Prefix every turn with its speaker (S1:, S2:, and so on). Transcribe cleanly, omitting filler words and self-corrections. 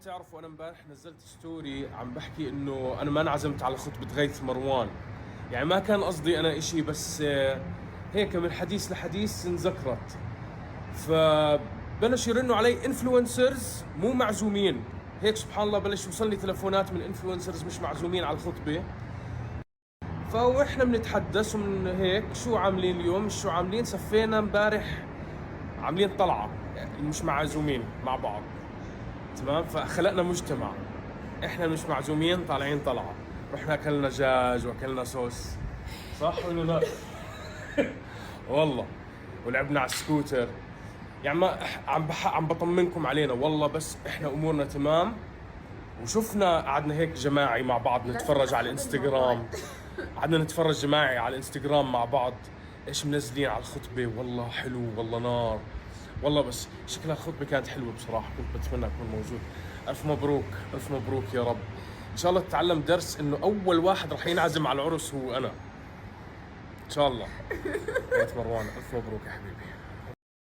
S1: بتعرفوا انا امبارح نزلت ستوري عم بحكي انه انا ما انعزمت على خطبة غيث مروان. يعني ما كان قصدي انا اشي، بس هيك من حديث لحديث انذكرت. فبلش يرنوا علي انفلونسرز مو معزومين، هيك سبحان الله بلش يوصلني تلفونات من انفلونسرز مش معزومين على الخطبة. فاحنا بنتحدث ومن هيك شو عاملين اليوم مش شو عاملين، صفينا امبارح عاملين طلعة مش معزومين مع بعض، تمام. فخلقنا مجتمع، احنا مش معزومين طالعين طلعة، رحنا اكلنا دجاج واكلنا صوص، صح ولا لا؟ والله. ولعبنا على السكوتر. يعني ما عم بطمنكم علينا والله، بس احنا امورنا تمام. وشفنا قعدنا هيك جماعي مع بعض نتفرج على الانستغرام، قعدنا نتفرج جماعي على الانستغرام مع بعض ايش منزلين على الخطبة. والله حلو والله نار والله، بس شكلها الخطبة كانت حلوة بصراحة، كنت بتمنى اكون موجود. الف مبروك الف مبروك يا رب. ان شاء الله تتعلم درس انه اول واحد راح ينعزم على العرس هو انا ان شاء الله. غيث مروان الف مبروك يا حبيبي.